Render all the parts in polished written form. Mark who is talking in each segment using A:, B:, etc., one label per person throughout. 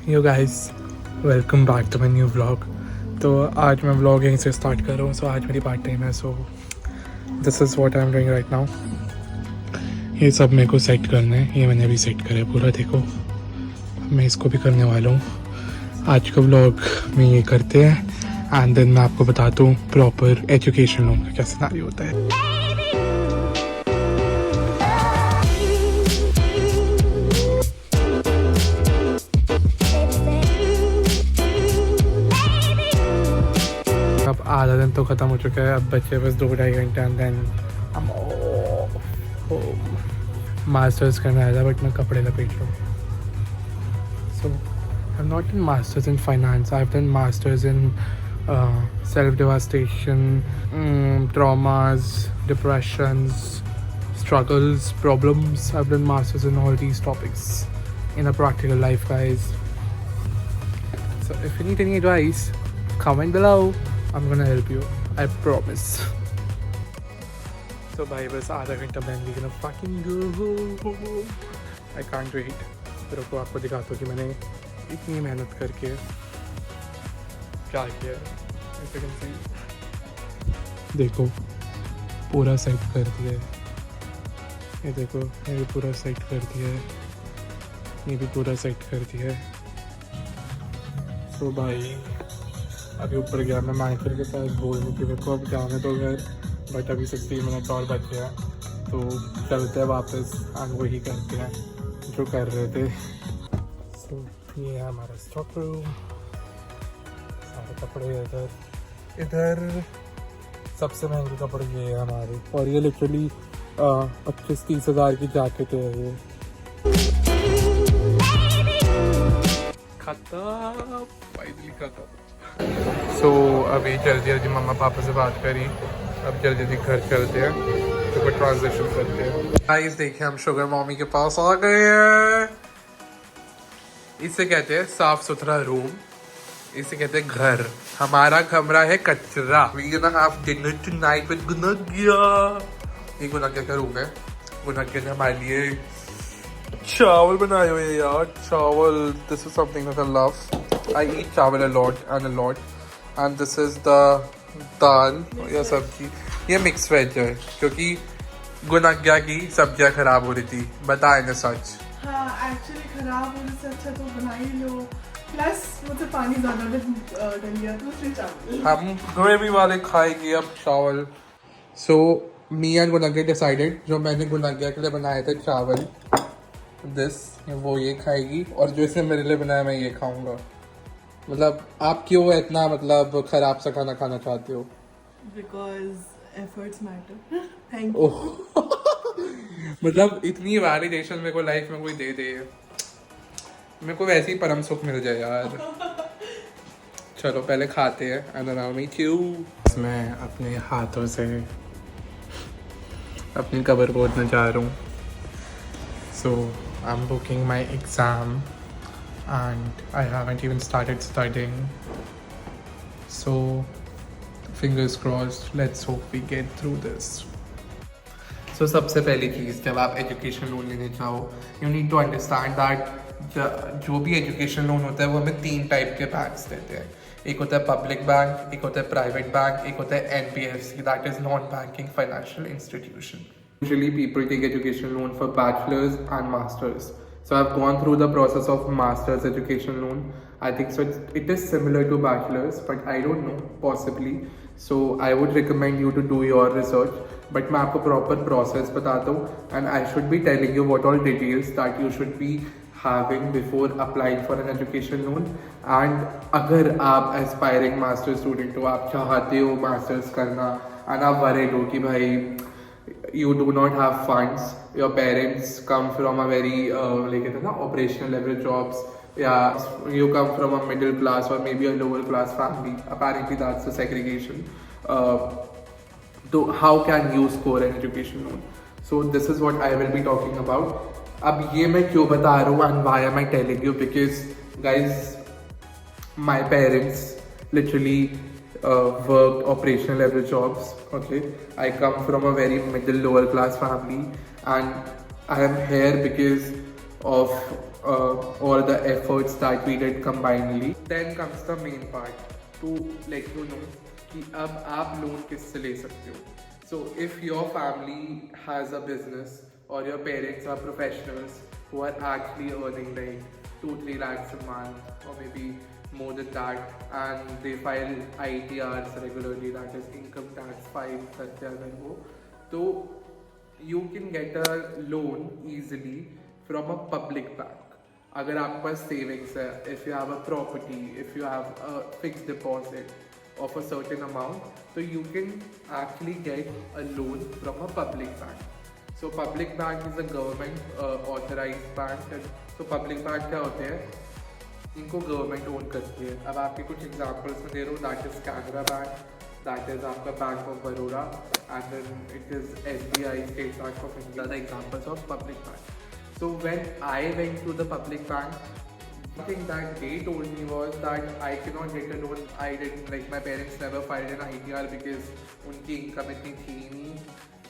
A: Yo guys, welcome back to my new vlog. तो आज मैं व्लॉग यहीं से स्टार्ट कर रहा हूँ। सो आज मेरी पार्ट टाइम है। So this is what I am doing right now. ये सब मेरे को सेट करना है। ये मैंने अभी सेट करा है पूरा, देखो। मैं इसको भी करने वाला हूँ। आज का व्लॉग में ये करते हैं एंड देन मैं आपको बताता हूँ प्रॉपर एजुकेशन लोन का क्या सिनेरियो होता है। अब आधा दिन तो ख़त्म हो चुका है। अब बच्चे बस 2-2.5 घंटे एंड देन मास्टर्स करने आया था, बट मैं कपड़े लपेट रहा हूँ। So I am not in masters in finance, I have done masters in self devastation, traumas, depressions, struggles, problems. I've done masters in all these topics in a practical life, guys. So if you need any advice, comment below. I'm gonna help you. I promise. So भाई बस आधा घंटा मैं gonna fucking go. I can't wait. फिर आपको दिखाता हूँ कि मैंने इतनी मेहनत करके क्या किया। If you can see. देखो पूरा सेट कर दिया है। ये देखो, ये भी पूरा सेट कर दिया है। ये भी पूरा सेट कर दिया है। तो भाई अभी ऊपर गया मैं मैनेजर के पास बोलने के मेरे को अब जाने तो घर, बट अभी 60 मिनट और बच गया, तो चलते हैं वापस एंड वही करते हैं जो कर रहे थे। सो ये है हमारा स्टॉक रूम। सारे कपड़े इधर सबसे महंगे कपड़े ये है हमारे, और ये लिटरली 25-30 हज़ार की जैकेट है ये। खत्म, फाइनली खत्म। सो अभी जल्दी जल्दी मम्मा पापा से बात करी, अब जल्दी जल्दी घर चलते हैं, तो फिर ट्रांजिशन करते हैं। गाइस देखिए, हम शुगर मम्मी के पास आ गए हैं। इसे कहते हैं साफ सुथरा रूम, इसे कहते हैं घर। हमारा कमरा है कचरा। We gonna have dinner tonight with गुनग्या। ये गुनग्या का रूम है। गुनग्या ने हमारे लिए चावल बनाए हुए हैं यार, चावल। This is something that I love. I eat chawal a lot and this is the दाल या सब्जी। ये मिक्स वेज है क्योंकि गुनग्या की सब्जियां खराब हो रही थी, बताए ना सच।
B: हाँ, एक्चुअली खराब होने से अच्छा तो बना ही लो। प्लस मुझे पानी ज़्यादा डल गया तो उसमें चावल। हम
A: ग्रेवी वाले खाएंगे अब चावल। सो मी एंड गुनग्या डिसाइडेड, जो मैंने गुनग्या के लिए बनाए थे चावल, वो ये खाएगी, और जो इसने मेरे लिए बनाया मैं ये खाऊंगा। मतलब आप क्यों इतना मतलब खराब सा खाना खाना चाहते हो?
B: Because efforts matter. Thank you.
A: मतलब इतनी वैलिडेशन मेरे को लाइफ में कोई दे दे, मेरे को वैसे ही परम सुख मिल जाए यार। चलो पहले खाते हैं and then I'll meet you. मैं अपने हाथों से अपनी कबर पोंछना चाह रहा हूँ। So I'm booking my exam and I haven't even started studying. So fingers crossed, let's hope we get through this. So सबसे पहली चीज़, जब आप एजुकेशन लोन लेने चाहो, you need to understand that जो भी एजुकेशन लोन होता है वो हमें 3 टाइप के बैंक्स देते हैं। एक होता है पब्लिक बैंक, एक होता है प्राइवेट बैंक, एक होता है NBFC, that is non banking financial institution. Usually people take education loan for bachelor's and master's. So I've gone through the process of master's education loan. I think so it is similar to bachelor's, but I don't know, possibly. So I would recommend you to do your research. But मैं आपको proper process बताता हूँ, and I should be telling you what all details that you should be having before applying for an education loan. And अगर आप aspiring master student हो, आप चाहते हो masters करना, and आप worried हो कि भाई you do not have funds, your parents come from a very operational level jobs, yeah, you come from a middle class or maybe a lower class family, apparently that's the segregation. So how can you score an education loan? So this is what I will be talking about. अब ये मैं क्यों बता रहा हूँ and why am I telling you? Because guys, my parents literally worked operational level jobs. Okay, I come from a very middle lower class family, and I am here because of all the efforts that we did combinedly. Then comes the main part to let you know कि अब आप loan किससे ले सकते हो. So if your family has a business or your parents are professionals who are actually earning like 2-3 lakhs a month or maybe more than that, and they file ITRs regularly, that is income tax file करते अगर वो, तो you can get a loan easily from a public bank. अगर आपके पास savings है, if you have a property, if you have a fixed deposit of a certain amount, so you can actually get a loan from a public bank. So public bank is a government authorized bank. So public bank क्या होते हैं, इनको government own करती है. अब आपके कुछ examples में दे रहा हूँ. That is Canara bank, that is आपका bank of Baroda, and then it is SBI, state bank of India, the examples of public bank. So when I went to the public bank, I think that they told me was that I cannot get a loan. I didn't, like my parents never filed an ITR because उनकी income इतनी थी नहीं.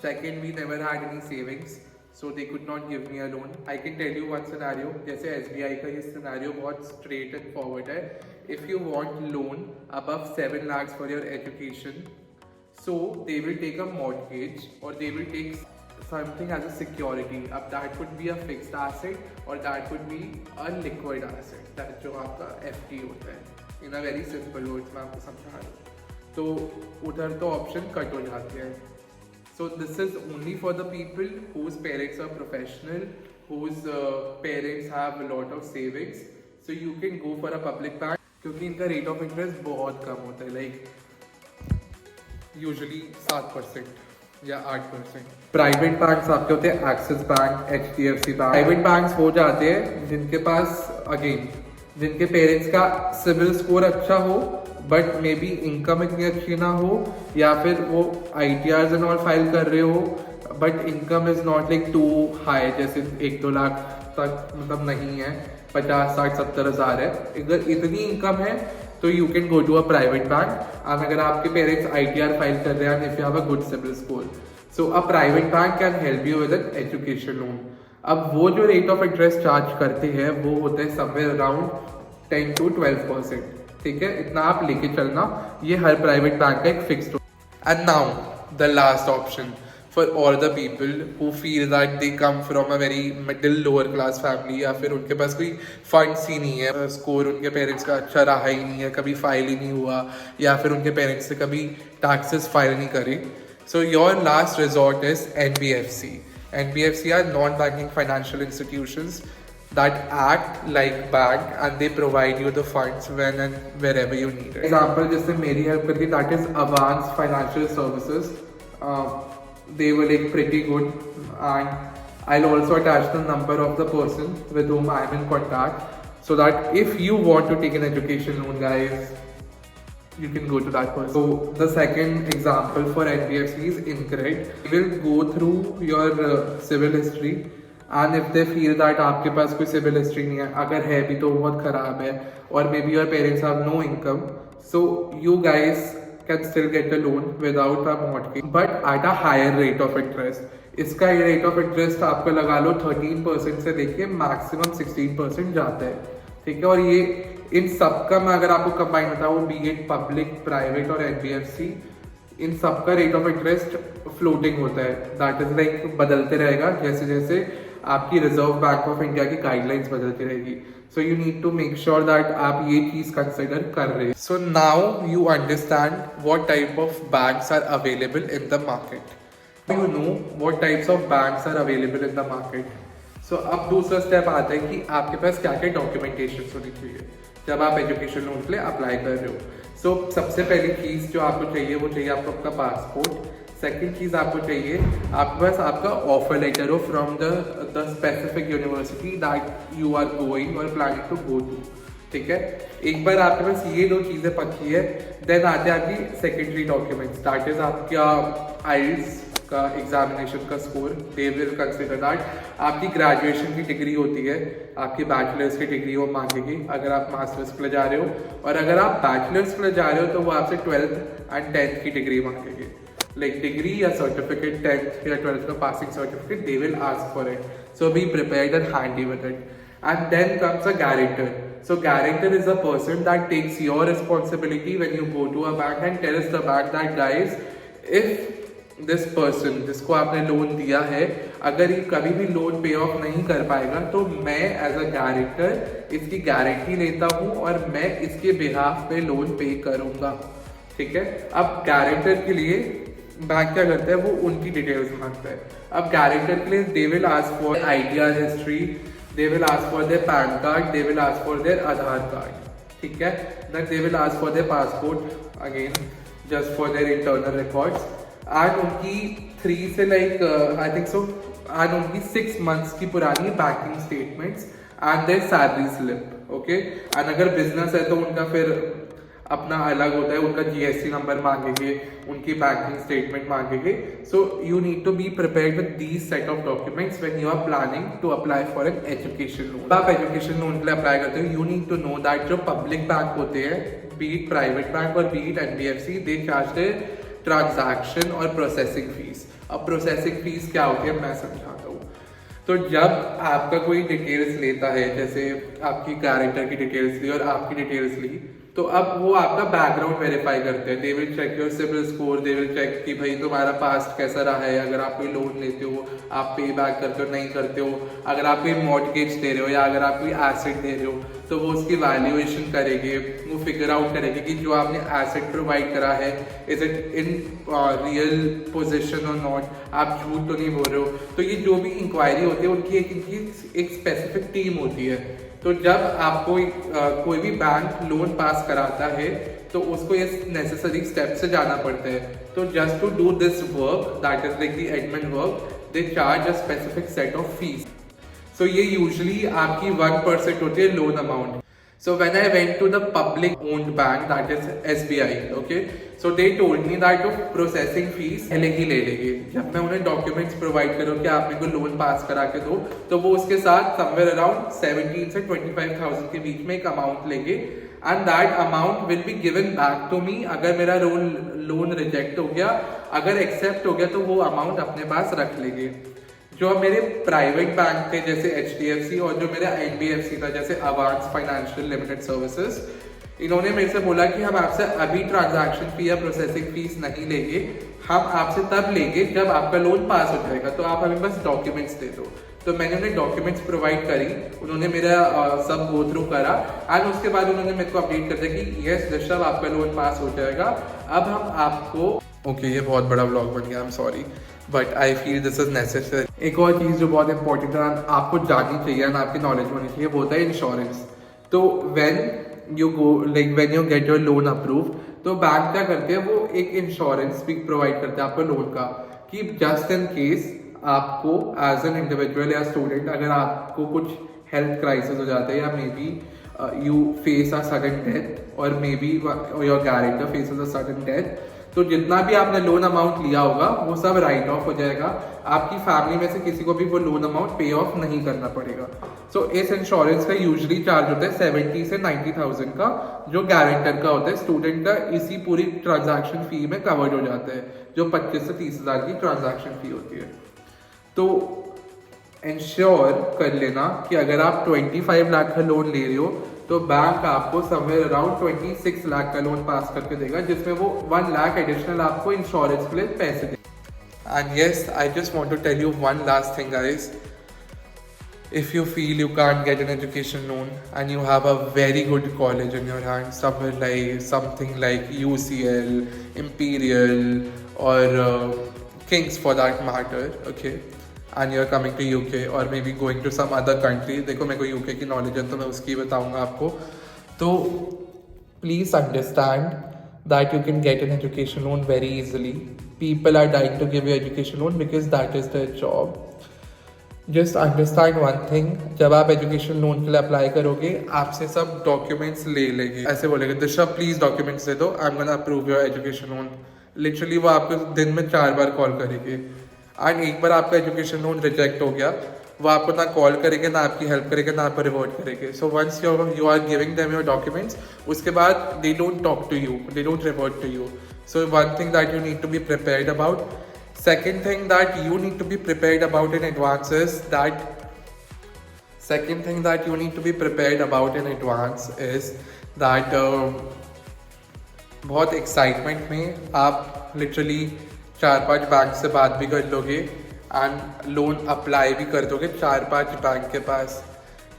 A: Second, we never had any savings, so they could not give me a loan. I can tell you one scenario. जैसे SBI का ये scenario बहुत straight and forward है. If you want loan above 7 lakhs for your education, so they will take a mortgage or they will take something as a security. अब that could be a fixed asset or that could be a liquid asset. That जो आपका FD होता है. In a very simple words मैं आपको समझा रहा हूँ. तो उधर तो ऑप्शन कट हो जाते हैं. So this is only for the people whose parents are professional, whose parents have a lot of savings. So you can go for a public bank क्योंकि इनका rate of interest बहुत कम होता है, like usually 7% या 8%. Private banks आपके होते हैं axis bank, HDFC bank. Private banks हो जाते हैं जिनके पास अगेन जिनके पेरेंट्स का सिविल स्कोर अच्छा हो बट मे बी इनकम इतनी अच्छी ना हो, या फिर वो ITRs एंड ऑल फाइल कर रहे हो but income is not like too high, जैसे 1-2 लाख तक मतलब नहीं है, 50-60-70 हज़ार है. अगर इतनी इनकम है तो you can go to a private bank. And अगर आपके पेरेंट्स ITR फाइल कर रहे हैं if you have a good CIBIL score, so a private bank can help you with an education loan. अब वो जो रेट ऑफ इंटरेस्ट चार्ज करते हैं वो होते हैं समवेयर अराउंड 10 to 12%. ठीक है, इतना आप लेके चलना. ये हर प्राइवेट बैंक का एक fixed. And now the last option for all the people who feel that they come from a very middle lower class family, या फिर उनके पास कोई फंड्स ही नहीं है, स्कोर उनके पेरेंट्स का अच्छा रहा ही नहीं है, कभी फाइल ही नहीं हुआ, या फिर उनके पेरेंट्स से कभी टैक्सेस फाइल नहीं करे. So your last resort is NBFC. NBFC are non-banking financial institutions that act like bank and they provide you the funds when and wherever you need it. Example जिसने मेरी help करी, that is Avance Financial Services. They were like pretty good, and I'll also attach the number of the person with whom I'm in contact, so that if you want to take an education loan, guys, you can go to that person. So the second example for NBFC is InCred. They will go through your civil history, and if they feel that आपके पास कोई civil history नहीं है, अगर है भी तो बहुत खराब है, और maybe your parents have no income, so you guys can still get a loan without a mortgage but at a higher rate of interest. इसका ये rate of interest आपको लगा लो 13% से लेके maximum 16% जाता है. ठीक है, और ये इन सबका मैं अगर आपको कंबाइन बताऊँ, बी इट पब्लिक, प्राइवेट और NBFC, इन सबका रेट ऑफ इंटरेस्ट फ्लोटिंग होता है. दैट इज लाइक बदलते रहेगा जैसे जैसे आपकी रिजर्व बैंक ऑफ इंडिया की गाइडलाइंस बदलती रहेगी. So you need to make sure that आप ये चीज कंसिडर कर रहे हैं. So now you understand what type of banks are available in the market. You know what types of banks are available in the market. So अब दूसरा step आता है कि आपके पास क्या क्या डॉक्यूमेंटेशन होनी चाहिए जब आप एजुकेशन लोन के लिए अप्लाई कर रहे हो. सो सबसे पहली चीज़ जो आपको चाहिए वो चाहिए आपको आपका पासपोर्ट. सेकंड चीज़ आपको चाहिए आपके पास आपका ऑफर लेटर हो from the specific university that you are going और प्लानिंग टू गो टू. ठीक है, एक बार आपके पास ये दो चीज़ें पक्की है, देन आते हैं आपकी सेकेंडरी डॉक्यूमेंट्स. दैट इज आपका IELTS का एग्जामिनेशन का score. They will consider that. आपकी ग्रेजुएशन की डिग्री होती है, आपकी बैचलर्स की डिग्री वो मांगेगी अगर आप मास्टर्स के लिए जा रहे हो, और अगर आप बैचलर्स के लिए जा रहे हो तो वो आपसे 12th and 10th की डिग्री मांगेगी. like degree या certificate, 10th या 12th का passing certificate, they will ask for it. So be prepared and handy with it. And then comes a guarantor. So guarantor is a person that takes your responsibility when you go to a bank and tells the bank that guys, if this person जिसको आपने loan दिया है अगर ये कभी भी loan पे of नहीं कर पाएगा तो मैं एज अ गारंटर इसकी गारंटी लेता हूँ और मैं इसके बिहाफ पे लोन पे करूँगा, ठीक है। अब गारंटर के लिए बैंक क्या करता है, वो उनकी डिटेल्स मांगता है। अब गारंटर के लिए they will ask for ITR history, they will ask for their PAN card, they will ask for their Aadhaar card, ठीक है। Then they will ask for their passport again just for their internal records. And उनकी 3 से like I think so and उनकी 6 months की पुरानी banking statements and their salary slip, okay. And अगर business है तो उनका फिर अपना अलग होता है, उनका जीएसटी नंबर मांगेंगे, उनकी बैंकिंग स्टेटमेंट मांगेंगे। So you need to be prepared with these set of documents when you are planning to apply for an education loan. आप एजुकेशन लोन के लिए अप्लाई करते हो, you need to know that जो public bank होते हैं, be it private bank और be it NBFC, they charge their transaction और प्रोसेसिंग फीस। अब प्रोसेसिंग फीस क्या होती है मैं समझाता हूँ। तो जब आपका कोई डिटेल्स लेता है, जैसे आपकी गारंटर की डिटेल्स ली और आपकी डिटेल्स ली, तो अब वो आपका बैकग्राउंड वेरीफाई करते हैं। They will check your CIBIL score, they will check कि भाई तुम्हारा पास्ट कैसा रहा है, अगर आप कोई लोन लेते हो आप पे बैक करते हो नहीं करते हो, अगर आप कोई मॉर्टगेज दे रहे हो या अगर आप कोई एसेट दे रहे हो तो वो उसकी वैल्यूएशन करेंगे, वो फिगर आउट करेंगे कि जो आपने एसेट प्रोवाइड करा है is it in real position और नॉट, आप झूठ तो नहीं बोल रहे हो। तो ये जो भी इंक्वायरी होती है उनकी एक स्पेसिफिक टीम होती है। तो जब आपको कोई भी बैंक लोन पास कराता है तो उसको ये नेसेसरी स्टेप से जाना पड़ता है। तो just to do this work that is like the admin work, they charge a specific set of fees. So ये यूजुअली आपकी 1% होती है loan amount. So when I went to the public owned bank that is SBI, okay, so they told me that the processing fees पहले ही ले लेंगे। जब मैं उन्हें डॉक्यूमेंट्स प्रोवाइड करूँ कि आप मेरे को लोन पास करा के दो, तो वो उसके साथ समवेयर अराउंड 17 से 25,000 के बीच में एक अमाउंट लेंगे and that amount will be given back to me. अगर मेरा लोन रिजेक्ट हो गया, अगर एक्सेप्ट हो गया तो वो अमाउंट अपने पास रख लेंगे। जो मेरे प्राइवेट बैंक थे जैसे HDFC और जो मेरा NBFC था जैसे अवांस फाइनेंशियल लिमिटेड सर्विसेज, इन्होंने मेरे से बोला कि हम आपसे अभी ट्रांजैक्शन फी या प्रोसेसिंग फीस नहीं लेंगे, हम आपसे तब लेंगे जब आपका लोन पास हो जाएगा, तो आप हमें बस डॉक्यूमेंट्स दे दो। तो मैंने उन्हें डॉक्यूमेंट्स प्रोवाइड करी, उन्होंने मेरा सब गो थ्रू करा एंड उसके बाद उन्होंने मेरे को अपडेट कर दिया कि यस ऋषभ आपका लोन पास हो जाएगा, अब हम आपको ओके ये बहुत बड़ा व्लॉग बन गया, I am sorry but I feel this is necessary. एक और चीज़ जो बहुत इंपॉर्टेंट है आपको जाननी चाहिए और आपकी नॉलेज होनी चाहिए, वो होता है इंश्योरेंस। तो when you go like when you get your loan approve, तो बैंक क्या करते हैं, वो एक इंश्योरेंस भी प्रोवाइड करते हैं आपको लोन का, कि जस्ट इन केस आपको एज एन इंडिविजुअल या स्टूडेंट अगर आपको कुछ हेल्थ क्राइसिस हो जाता है या maybe you face a sudden death और maybe your guarantor faces a sudden death, तो जितना भी आपने लोन अमाउंट लिया होगा वो सब राइट ऑफ हो जाएगा। आपकी फैमिली में से किसी को भी वो लोन अमाउंट पे ऑफ नहीं करना पड़ेगा। सो इस इंश्योरेंस का यूजुअली चार्ज होता है 70 से 90,000 का, जो गारंटर का होता है। स्टूडेंट का इसी पूरी ट्रांजैक्शन फी में कवर्ड हो जाता है, जो 25 से 30,000 की ट्रांजैक्शन फी होती है। तो इंश्योर कर लेना कि अगर आप 25 लाख का लोन ले रहे हो तो बैंक आपको समवेयर अराउंड 26 लाख का लोन पास करके देगा, जिसमें वो 1 लाख एडिशनल आपको इंश्योरेंस के लिए पैसे देगा। And yes, I just want to tell you one last thing guys, if you feel you can't get an education loan and you have a very good college in your hand, something like UCL, Imperial or King's for that matter, okay, and you're coming to UK or maybe going to some other country, देखो मेरे को UK की knowledge है तो मैं उसकी बताऊंगा आपको, तो please understand that you can get an education loan very easily. People are dying to give you education loan because that is their job. Just understand one thing, जब आप एजुकेशन लोन के लिए अप्लाई करोगे आपसे सब documents ले लेंगे, ऐसे बोलेंगे दिशा प्लीज डॉक्यूमेंट्स दे दो, I am gonna approve your education loan. Literally वो आपको दिन में 4 बार कॉल करेंगे एंड एक बार आपका एजुकेशन लोन रिजेक्ट हो गया, वो आपको ना कॉल करेंगे ना आपकी हेल्प करेंगे ना आपको रिवर्ट करेंगे। So once you are giving them your documents, उसके बाद they don't talk to you, they don't revert to you. So one thing that you need to be prepared about. Second thing that you need to be prepared about in advance is that second thing that you need to be prepared about in advance is that बहुत excitement में आप literally 4-5 bank से बात भी कर लोगे and loan apply भी कर दोगे 4-5 बैंक के पास,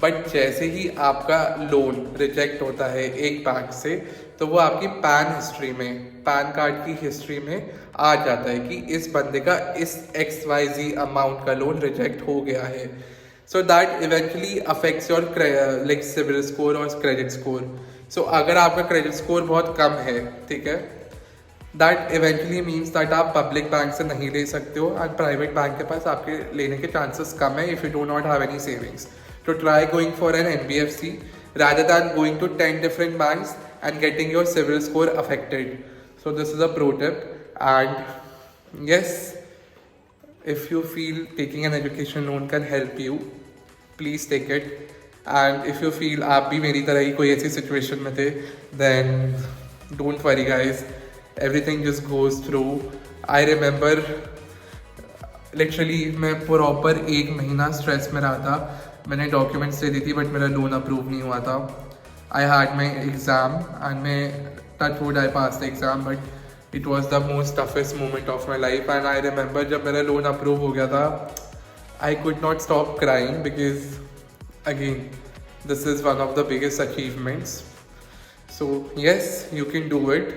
A: बट जैसे ही आपका लोन रिजेक्ट होता है एक बैंक से तो वो आपकी पैन हिस्ट्री में, पैन कार्ड की हिस्ट्री में आ जाता है कि इस बंदे का इस XYZ अमाउंट का लोन रिजेक्ट हो गया है. So that eventually affects your like CIBIL score और क्रेडिट स्कोर. सो अगर आपका क्रेडिट स्कोर बहुत कम है, ठीक है, दैट इवेंचुअली मीन्स दैट आप पब्लिक बैंक से नहीं ले सकते हो एंड प्राइवेट बैंक के पास आपके लेने के चांसेस कम है if you do not have any savings. तो try going for an NBFC rather than going to 10 different banks and getting your civil score affected. So this is a pro tip. And yes, if you feel taking an education loan can help you, please take it. And if you feel आप भी मेरी तरह ही कोई ऐसी situation में थे, then don't worry guys, everything just goes through. I remember literally मैं proper 1 महीना स्ट्रेस में रहा था. मैंने डॉक्यूमेंट्स दे दी थी बट मेरा लोन अप्रूव नहीं हुआ था. I had my exam and मैं touch wood I pass the exam, but it was the most toughest moment of my life. And I remember जब मेरा लोन अप्रूव हो गया था, I could not stop crying because again this is one of the biggest achievements. So yes, you can do it.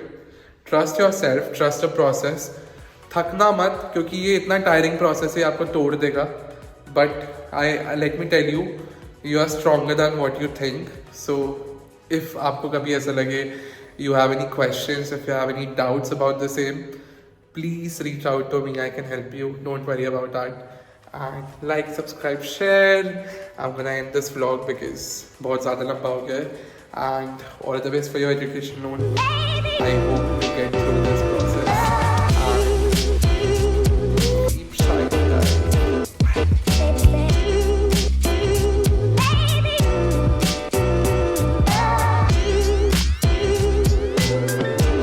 A: Trust yourself, trust a process. थकना मत, क्योंकि ये इतना टायरिंग प्रोसेस है, आपको तोड़ देगा. But let me tell you, you are stronger than what you think. So if आपको कभी ऐसा लगे, you have any questions, if you have any doubts about the same, please reach out to me. I can help you. Don't worry about that. And like, subscribe, share. I'm gonna end this vlog because बहुत ज़्यादा लंबा हो गया है. And all the best for your education loan. I hope you get through this process.